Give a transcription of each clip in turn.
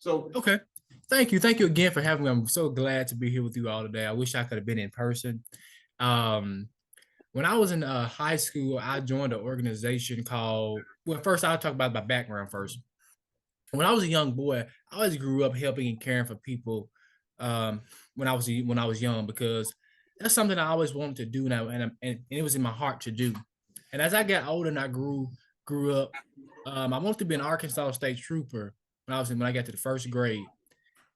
So Okay. Thank you. Thank you again for having me. I'm so glad to be here with you all today. I wish I could have been in person. Um, when I was in high school, I joined an organization called, well, first I'll talk about my background first. When I was a young boy, I always grew up helping and caring for people um, when I was young because that's something I always wanted to do now, and it was in my heart to do. And as I got older and I grew up, I wanted to be an Arkansas State Trooper when I got to the first grade.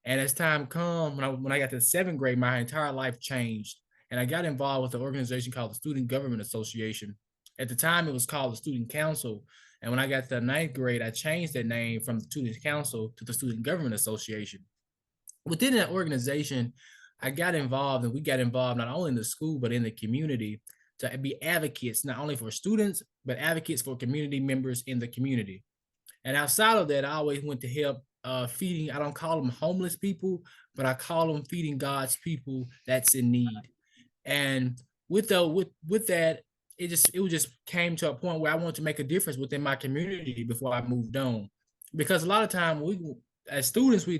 And as time come, when I got to the seventh grade, my entire life changed, and I got involved with an organization called the Student Government Association. At the time, it was called the Student Council, and when I got to the ninth grade, I changed that name from the Student Council to the Student Government Association. Within that organization, I got involved, and we got involved not only in the school but in the community to be advocates not only for students but advocates for community members in the community. And outside of that, I always went to help feeding. I don't call them homeless people, but I call them feeding God's people that's in need. And with that, it just came to a point where I wanted to make a difference within my community before I moved on. Because a lot of time we as students we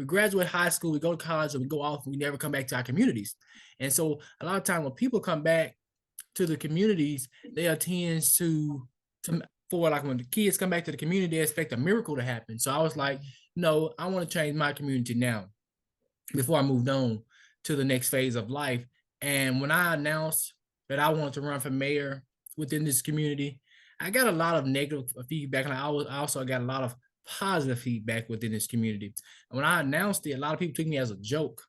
graduate high school, we go to college, and we go off, and we never come back to our communities. And so a lot of time when people come back to the communities, they are tends to for like when the kids come back to the community, they expect a miracle to happen. So I was like, no, I want to change my community now before I moved on to the next phase of life. And when I announced that I wanted to run for mayor within this community, I got a lot of negative feedback, and I also got a lot of positive feedback within this community. And when I announced it, a lot of people took me as a joke,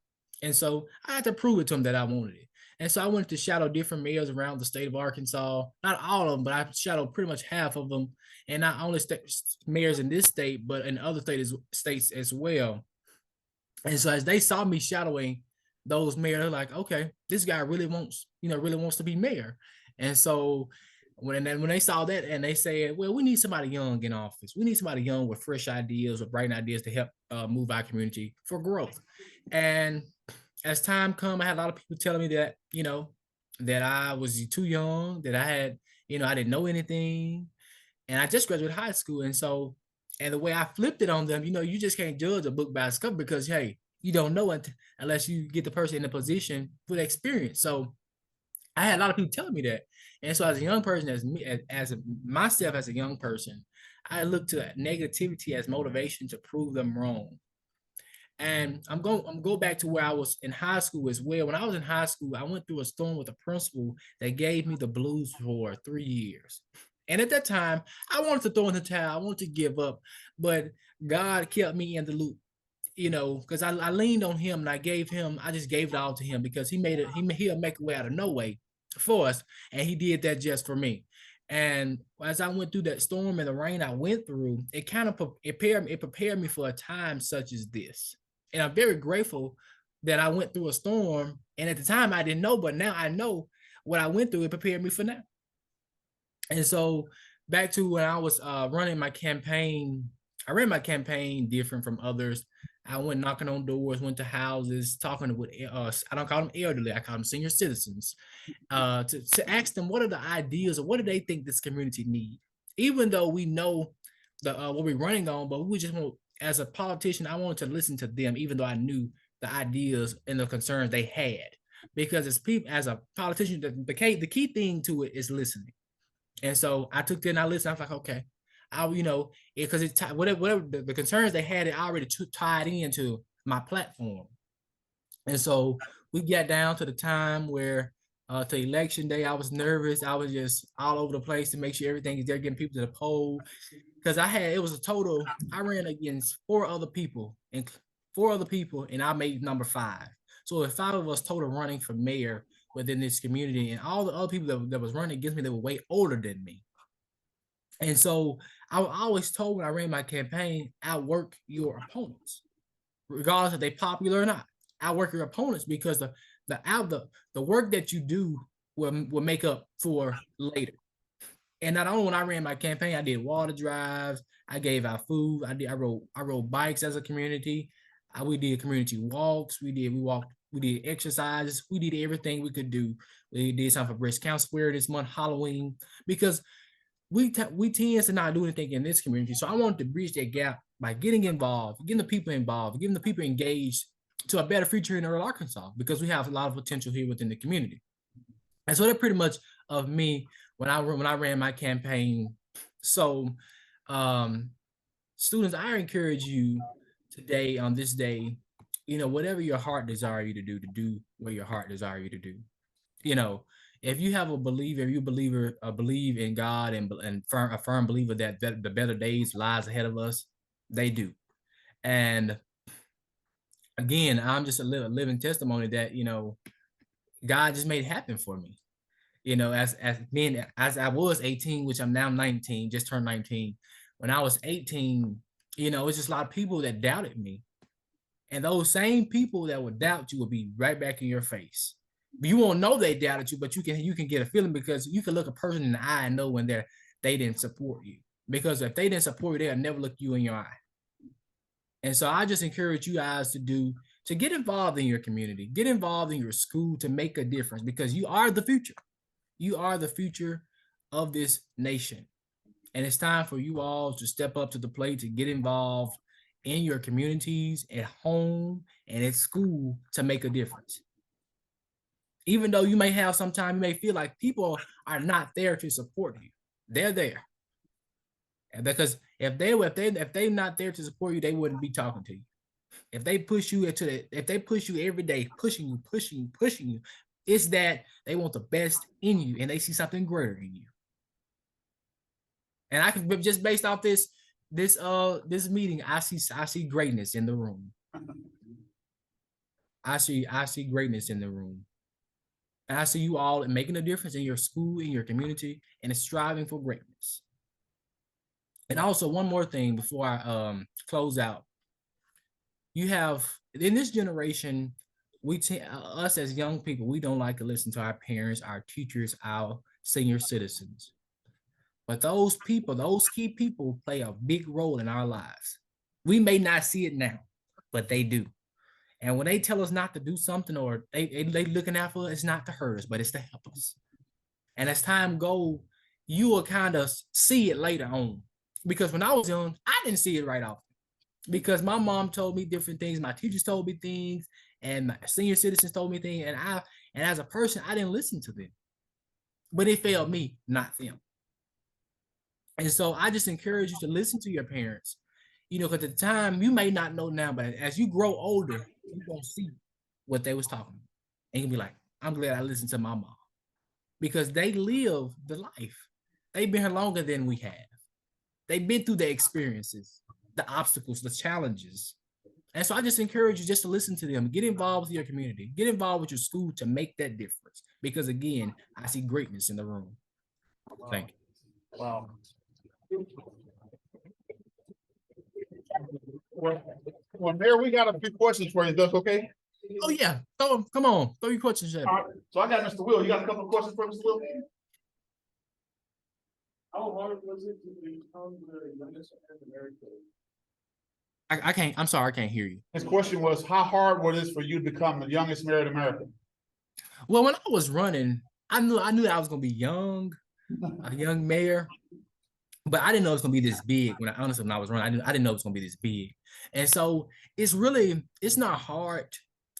and so I had to prove it to them that I wanted it. And so I went to shadow different mayors around the state of Arkansas. Not all of them, but I shadowed pretty much half of them, and not only mayors in this state, but in other states as well. And so as they saw me shadowing those mayors, they're like, okay, this guy really wants to be mayor. And so when they saw that and they said, well, we need somebody young in office. We need somebody young with fresh ideas, with bright ideas to help move our community for growth. And as time come, I had a lot of people telling me that, that I was too young, that I had, I didn't know anything. And I just graduated high school. And the way I flipped it on them, you just can't judge a book by its cover because, hey, you don't know it unless you get the person in a position with experience. So I had a lot of people telling me that. And so as a young person, myself as a young person, I look to negativity as motivation to prove them wrong. And I'm go back to where I was in high school as well. When I was in high school, I went through a storm with a principal that gave me the blues for 3 years. And at that time, I wanted to throw in the towel. I wanted to give up, but God kept me in the loop. Because I leaned on Him and I just gave it all to Him because He made it. He'll make a way out of no way for us, and He did that just for me. And as I went through that storm and the rain I went through, it kind of prepared me for a time such as this. And I'm very grateful that I went through a storm. And at the time, I didn't know, but now I know what I went through. It prepared me for now. And so back to when I was running my campaign, I ran my campaign different from others. I went knocking on doors, went to houses, talking with I don't call them elderly, I call them senior citizens, to ask them what are the ideas or what do they think this community need. Even though we know the what we're running on, but we just want, as a politician, I wanted to listen to them, even though I knew the ideas and the concerns they had. Because as a politician, the key thing to it is listening. And so I took that and I listened. I was like, okay, because whatever the concerns they had, it already tied into my platform. And so we got down to the time where to election day, I was nervous. I was just all over the place to make sure everything is there, getting people to the poll. Because it was a total, I ran against four other people, and I made number five. So if five of us total running for mayor within this community, and all the other people that was running against me, they were way older than me. And so I was always told when I ran my campaign, outwork your opponents, regardless if they popular or not. Outwork your opponents because the work that you do will make up for later. And not only when I ran my campaign, I did water drives, I gave out food, I rode bikes as a community. We did community walks, we did exercises, we did everything we could do. We did something for breast cancer square this month, Halloween, because we tend to not do anything in this community. So I wanted to bridge that gap by getting involved, getting the people involved, getting the people engaged to a better future in Earle, Arkansas, because we have a lot of potential here within the community. And so that pretty much of me when I ran my campaign. So students, I encourage you today, on this day, whatever your heart desire you to do what your heart desire you to do. If you have a believer, if you believe in God and a firm believer that the better days lies ahead of us, they do. And again, I'm just a living testimony that God just made it happen for me. As I was 18, which I'm now 19, just turned 19. When I was 18, it's just a lot of people that doubted me. And those same people that would doubt you will be right back in your face. But you won't know they doubted you, but you can get a feeling, because you can look a person in the eye and know when they didn't support you. Because if they didn't support you, they'll never look you in your eye. And so I just encourage you guys to get involved in your community, get involved in your school to make a difference, because you are the future. You are the future of this nation. And it's time for you all to step up to the plate, to get involved in your communities, at home, and at school to make a difference. Even though you may have sometimes, you may feel like people are not there to support you. They're there. And because if they're not there to support you, they wouldn't be talking to you. If they push you if they push you every day, pushing you, it's that they want the best in you and they see something greater in you. And I can, just based off this meeting, I see greatness in the room. I see greatness in the room. And I see you all making a difference in your school, in your community, and striving for greatness. And also, one more thing before I close out. You have, in this generation, us as young people, we don't like to listen to our parents, our teachers, our senior citizens. But those people, those key people, play a big role in our lives. We may not see it now, but they do. And when they tell us not to do something, or they looking out for us, it's not to hurt us, but it's to help us. And as time goes, you will kind of see it later on. Because when I was young, I didn't see it right off. Because my mom told me different things, my teachers told me things, and my senior citizens told me things, and as a person, I didn't listen to them. But it failed me, not them. And so I just encourage you to listen to your parents, because at the time, you may not know now, but as you grow older, you're going to see what they was talking about. And you'll be like, I'm glad I listened to my mom, because they live the life. They've been here longer than we have. They've been through the experiences, the obstacles, the challenges. And so I just encourage you just to listen to them, get involved with your community, get involved with your school to make that difference. Because again, I see greatness in the room. Thank you. Wow. Well, Mayor, we got a few questions for you. That's okay? Oh yeah, come on, throw your questions at me. All right. So I got Mr. Will. You got a couple of questions for Mr. Will? How hard was it to become the youngest in America? I can't. I'm sorry, I can't hear you. His question was, how hard was it for you to become the youngest mayor in America? Well, when I was running, I knew that I was gonna be young, a young mayor, but I didn't know it was gonna be this big. When I was running, I didn't know it was gonna be this big. And so it's not hard.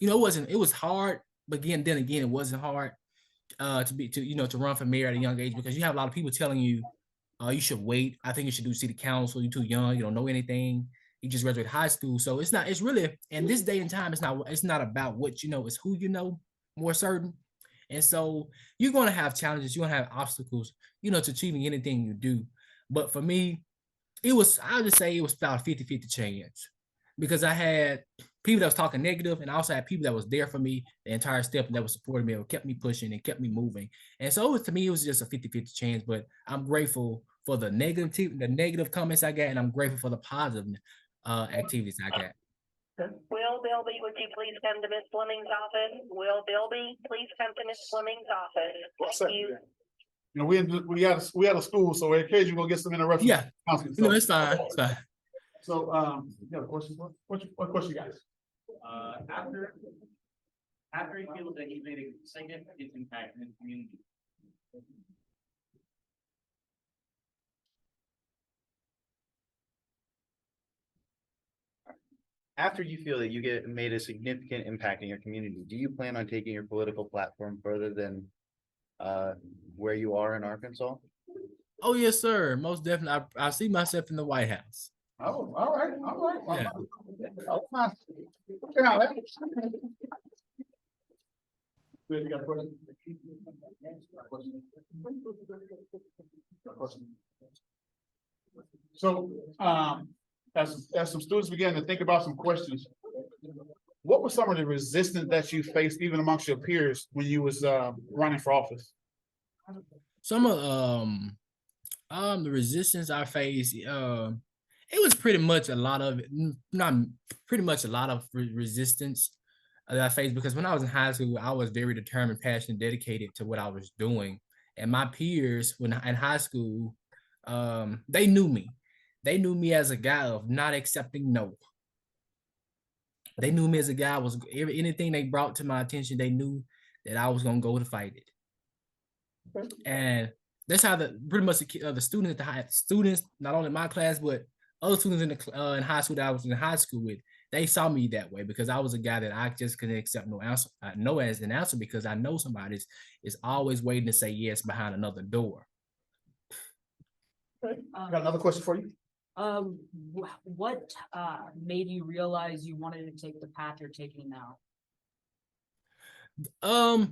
It was hard, but then again, it wasn't hard to run for mayor at a young age, because you have a lot of people telling you, you should wait. I think you should do city council. You're too young. You don't know anything. You just graduated high school. So it's really, in this day and time, it's not about what you know, it's who you know, more certain. And so you're going to have challenges. You're going to have obstacles, to achieving anything you do. But for me, I would say it was about a 50-50 chance, because I had people that was talking negative, and I also had people that was there for me the entire step, and that was supporting me, or kept me pushing and kept me moving. And so to me, it was just a 50-50 chance, but I'm grateful for the negative comments I got, and I'm grateful for the positive activities I got. Will Bilby, would you please come to Miss Fleming's office? Will Bilby, please come to Miss Fleming's office. Thank you. We had a school, so in case you're gonna get some interruptions. Yeah, it's fine. It's fine. So, you got a question? What question, guys? After he feels that he made a significant impact in the community, after you feel that you get made a significant impact in your community, do you plan on taking your political platform further than where you are in Arkansas? Oh yes, sir. Most definitely. I see myself in the White House. Oh, all right, all right. Yeah. Oh, fine. Now, you got a question? So, as some students begin to think about some questions, what was some of the resistance that you faced even amongst your peers when you was running for office? Some of the resistance I faced, it was pretty much a lot of not pretty much a lot of resistance that I faced, because when I was in high school, I was very determined, passionate, dedicated to what I was doing. And my peers when in high school, they knew me. They knew me as a guy of not accepting no. They knew me as a guy was anything they brought to my attention, they knew that I was gonna go to fight it. And that's how pretty much the students at the students, not only my class but other students in the in high school that I was in high school with, they saw me that way because I was a guy that I just couldn't accept no answer, no as an answer, because I know somebody is always waiting to say yes behind another door. Got another question for you. What made you realize you wanted to take the path you're taking now? I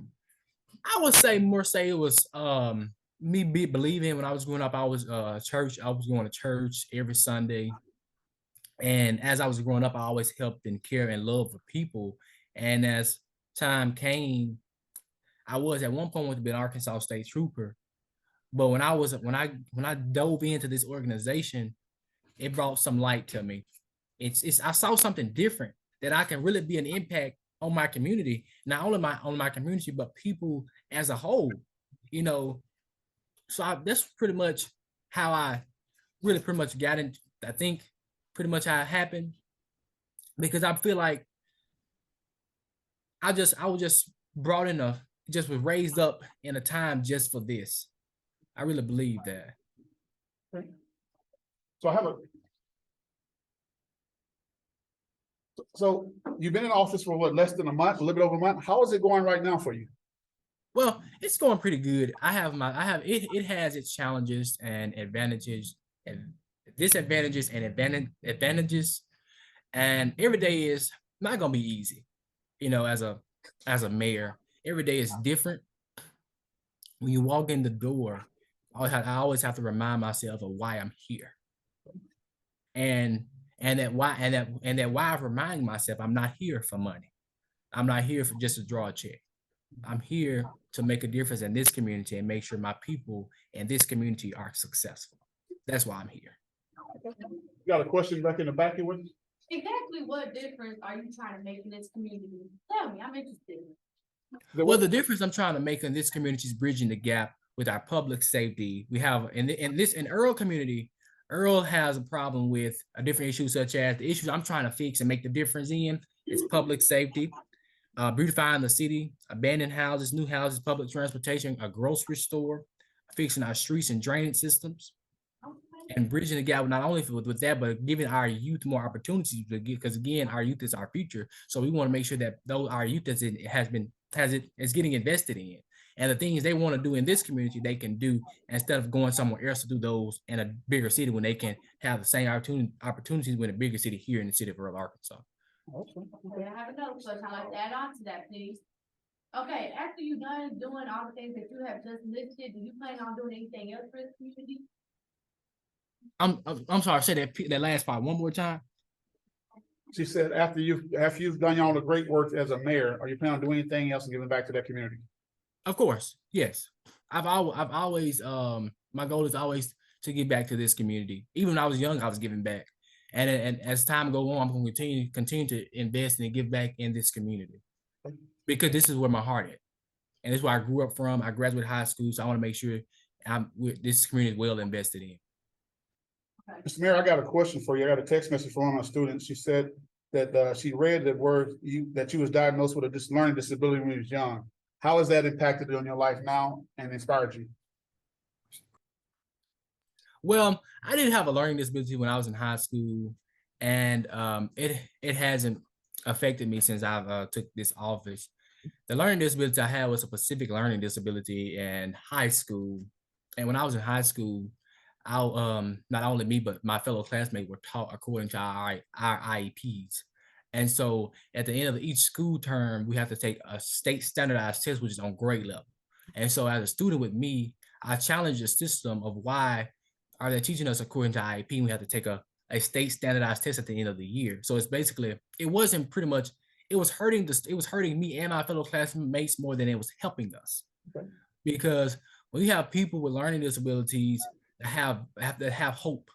would say it was me believing when I was growing up. I was I was going to church every Sunday. And as I was growing up, I always helped and care and love for people. And as time came, I was at one point want to be an Arkansas State Trooper. But when I dove into this organization, it brought some light to me. I saw something different, that I can really be an impact on my community, not only on my community, but people as a whole, you know. So that's pretty much how I really pretty much got in. I think pretty much how it happened, because I feel like I was just brought in was raised up in a time just for this. I really believe that. So I have so you've been in office for what, less than a month, a little bit over a month. How is it going right now for you? Well, it's going pretty good. It has its challenges and advantages and disadvantages and advantages. And every day is not gonna be easy. You know, as a mayor, every day is different. When you walk in the door, I always have to remind myself of why I'm here. And that why I remind myself I'm not here for money. I'm not here for just to draw a check. I'm here to make a difference in this community and make sure my people in this community are successful. That's why I'm here. You got a question back in the back here with you? Exactly what difference are you trying to make in this community? Tell me, I'm interested. Well, the difference I'm trying to make in this community is bridging the gap with our public safety. We have in Earle community, Earle has a problem with a different issue, such as the issues I'm trying to fix and make the difference in is public safety, beautifying the city, abandoned houses, new houses, public transportation, a grocery store, fixing our streets and drainage systems, and bridging the gap not only with that, but giving our youth more opportunities, because again, our youth is our future. So we want to make sure that our youth is getting invested in. And the things they want to do in this community, they can do instead of going somewhere else to do those in a bigger city when they can have the same opportunities in a bigger city here in the city of Earle, Arkansas. Okay, I have another question. I'd like to add on to that, please. Okay, after you're done doing all the things that you have just listed, do you plan on doing anything else for this community? I'm sorry, say that last part one more time. She said, after you've done all the great work as a mayor, are you planning on doing anything else and giving back to that community? Of course, yes. I've always my goal is always to give back to this community. Even when I was young, I was giving back, and as time goes on, I'm going to continue to invest and give back in this community, because this is where my heart is, and this is where I grew up from. I graduated high school, so I want to make sure this community is well invested in. Mr. Mayor, I got a question for you. I got a text message from one of my students. She said that she read the word that you was diagnosed with a learning disability when you was young. How has that impacted on your life now and inspired you? Well, I didn't have a learning disability when I was in high school, and it hasn't affected me since I've took this office. The learning disability I had was a specific learning disability in high school, and when I was in high school, I not only me but my fellow classmates were taught according to our IEPs. And so at the end of each school term, we have to take a state standardized test, which is on grade level. And so as a student with me, I challenge the system of why are they teaching us according to IEP? And we have to take a state standardized test at the end of the year. So it's basically, it wasn't pretty much, it was hurting me and my fellow classmates more than it was helping us. Okay. Because when you have people with learning disabilities that have hope,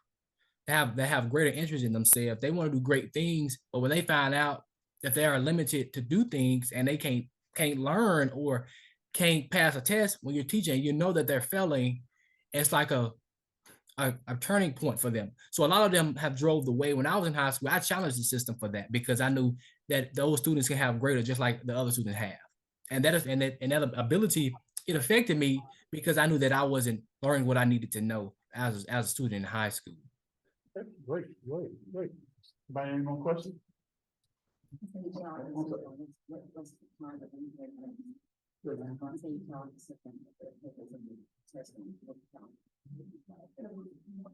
that have greater interest in themselves, they want to do great things, but when they find out that they are limited to do things and they can't learn or can't pass a test when you're teaching, you know that they're failing. It's like a turning point for them. So a lot of them have drove the way. When I was in high school, I challenged the system for that because I knew that those students can have greater just like the other students have. And that ability, it affected me because I knew that I wasn't learning what I needed to know as a student in high school. Okay, great. Anybody any more questions?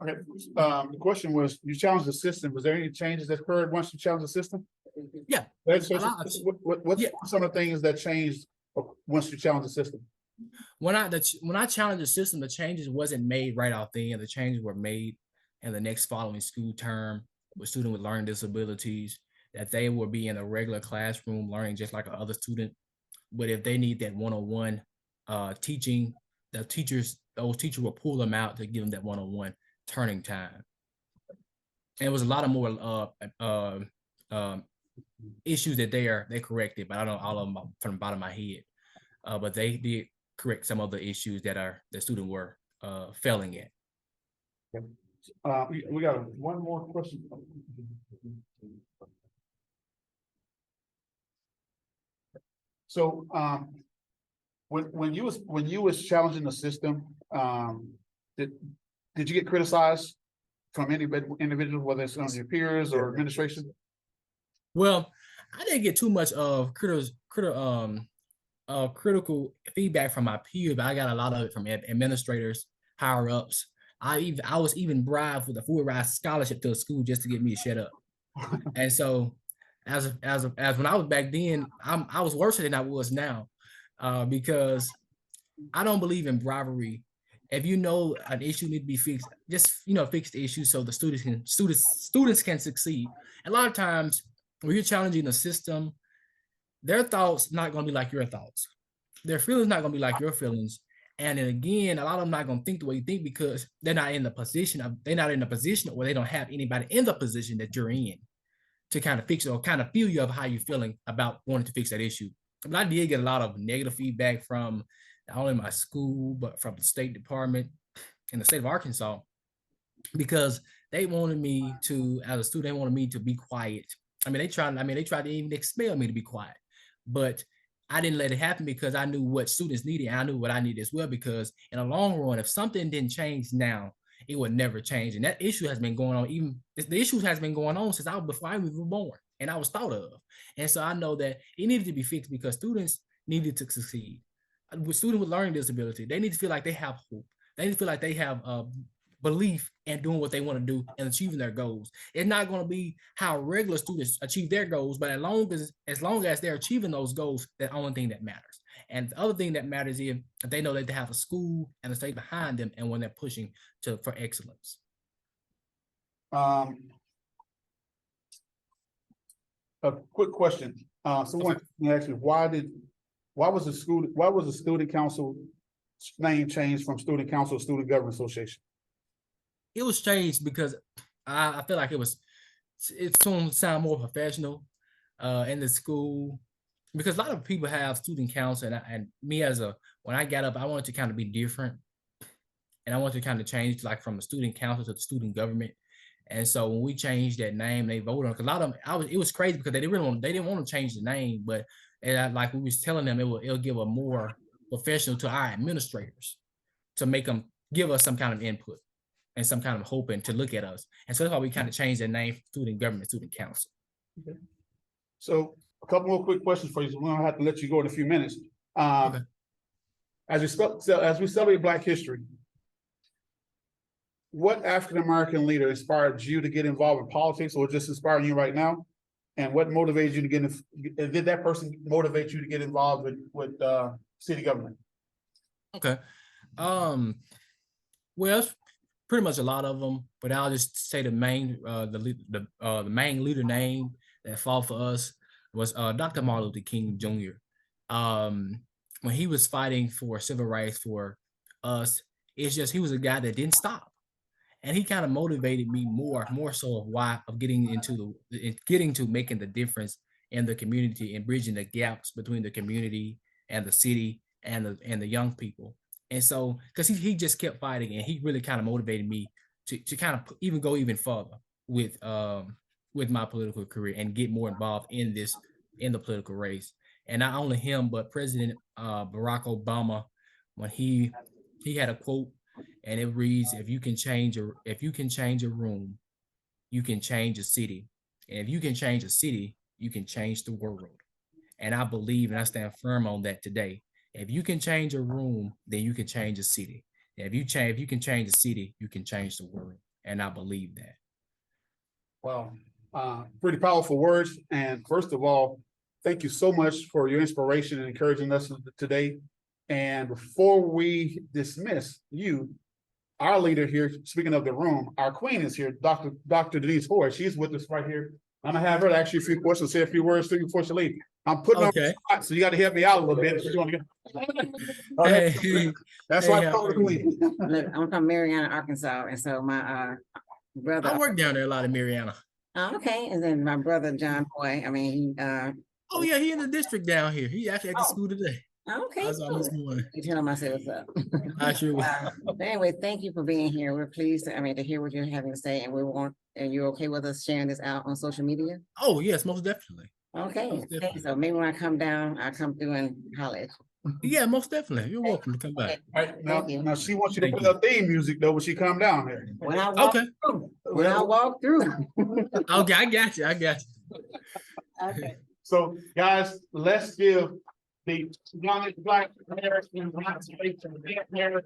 Okay, the question was, you challenged the system. Was there any changes that occurred once you challenged the system? Yeah. What's Yeah. some of the things that changed once you challenged the system? When I challenged the system, the changes wasn't made right off then. The changes were made in the next following school term with students with learning disabilities, that they will be in a regular classroom learning just like another student. But if they need that one-on-one teaching, those teachers will pull them out to give them that one-on-one turning time. And it was a lot of more issues that they corrected, but I don't know all of them from the bottom of my head. But they did correct some of the issues that the student were failing at. We got one more question. So, when you was challenging the system, did you get criticized from any individual, whether it's on your peers or administration? Well, I didn't get too much of critical feedback from my peers, but I got a lot of it from administrators, higher ups. I was even bribed with a full ride scholarship to a school just to get me to shut up. And so, as when I was back then, I was worse than I was now, because I don't believe in bribery. If you know an issue need to be fixed, just fix the issue so the students can succeed. A lot of times when you're challenging the system, their thoughts not going to be like your thoughts. Their feelings not going to be like your feelings. And then again, a lot of them not going to think the way you think because they're not in the position or they don't have anybody in the position that you're in to kind of fix it or kind of feel you of how you're feeling about wanting to fix that issue. But I did get a lot of negative feedback from not only my school, but from the State Department in the state of Arkansas, because they wanted me to, as a student, they wanted me to be quiet. They tried to even expel me to be quiet, but I didn't let it happen because I knew what students needed. And I knew what I needed as well, because in the long run, if something didn't change now, it would never change. And that issue has been going on. The issue has been going on since before I was born and I was thought of. And so I know that it needed to be fixed because students needed to succeed. With students with learning disability, they need to feel like they have hope. They need to feel like they have belief in doing what they want to do and achieving their goals. It's not going to be how regular students achieve their goals, but as long as they're achieving those goals, that's the only thing that matters. And the other thing that matters is that they know that they have a school and a state behind them, and when they're pushing for excellence. A quick question. Someone asked me, why was the student council name changed from student council to student government association? It was changed because I feel like it's going to sound more professional in the school, because a lot of people have student council, and me when I got up, I wanted to kind of be different, and I wanted to kind of change like from the student council to the student government. And so when we changed that name, they voted on it. Because a lot of them, it was crazy because they didn't want to change the name, but like we was telling them, it'll give a more professional to our administrators to make them give us some kind of input. and some kind of hoping to look at us. And so that's why we kind of changed the name from Student Government Student Council. So a couple more quick questions for you. So we're gonna have to let you go in a few minutes. Okay. As we celebrate Black History, what African-American leader inspired you to get involved in politics or just inspiring you right now? And what motivated you to get, did that person motivate you to get involved with city government? Okay. Well, it's pretty much a lot of them, but I'll just say the main main leader name that fought for us was Dr. Martin Luther King Jr. When he was fighting for civil rights for us, it's just he was a guy that didn't stop. And he kind of motivated me more so of getting to making the difference in the community and bridging the gaps between the community and the city and the young people. And so, because he just kept fighting, and he really kind of motivated me to kind of even go even further with my political career and get more involved in the political race. And not only him, but President Barack Obama, when he had a quote, and it reads, if you can change a room, you can change a city. And if you can change a city, you can change the world. And I believe, and I stand firm on that today. If you can change a room, then you can change a city. And if you can change a city, you can change the world. And I believe that. Wow, pretty powerful words. And first of all, thank you so much for your inspiration and encouraging us today. And before we dismiss you, our leader here, speaking of the room, our queen is here, Dr. Denise Hoy. She's with us right here. I'm gonna have her ask you a few questions, say a few words to you before she leaves. I'm putting her on the spot, so you got to help me out a little bit. That's why I call her queen. Look, I'm from Marianna, Arkansas, and so my brother. I work down there a lot in Marianna. Oh, okay, and then my brother John Hoy. I mean, he. Oh yeah, he in the district down here. He actually at the school today. Okay. I saw him this morning. You tell him I said what's up. I sure will. Anyway, thank you for being here. We're pleased. To hear what you're having to say, and we want. And you're okay with us sharing this out on social media? Oh yes, most definitely. Okay. Most definitely. So maybe when I come down, I'll come through and holler at you. Yeah, most definitely. You're welcome to come back. Right, now she wants you to play her theme music though when she come down here. When I walk through. When I walk through. Okay, I got you. Okay. So guys, let's give the youngest Black American Black space to get here.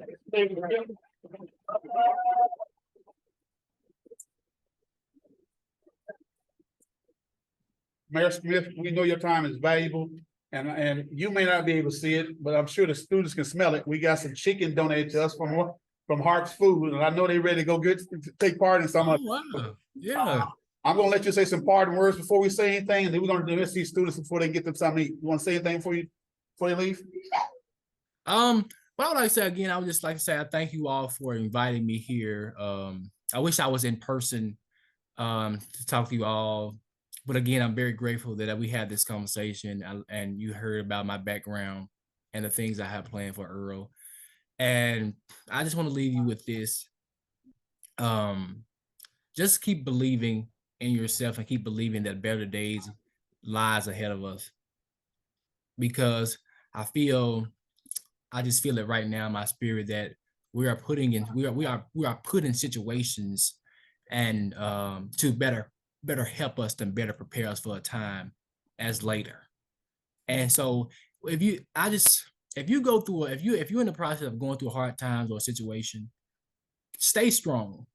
Mayor Smith, we know your time is valuable, and you may not be able to see it, but I'm sure the students can smell it. We got some chicken donated to us from Hart's Food, and I know they're ready to go take part in some of it. Wow. Yeah. I'm gonna let you say some parting words before we say anything, and then we're gonna dismiss these students before they get them something to eat. You want to say anything before you leave? Well, I would like to say again, I would just like to say I thank you all for inviting me here. I wish I was in person to talk to you all. But again, I'm very grateful that we had this conversation and you heard about my background and the things I have planned for Earle. And I just want to leave you with this. Just keep believing in yourself and keep believing that better days lies ahead of us. Because I just feel it right now in my spirit that we are put in situations and to better help us and better prepare us for a time as later. And so if you're in the process of going through hard times or a situation, stay strong.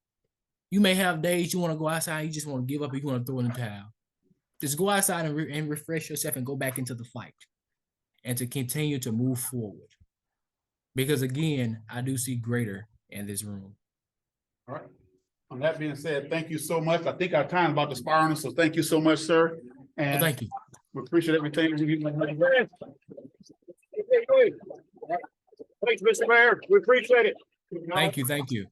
You may have days you want to go outside, you just want to give up, or you want to throw in the towel. Just go outside and refresh yourself and go back into the fight and to continue to move forward. Because again, I do see greater in this room. All right. On that being said, thank you so much. I think our time is about to expire on us, so thank you so much, sir. And Thank you. we appreciate everything. Thanks, Mr. Mayor. We appreciate it. Thank you.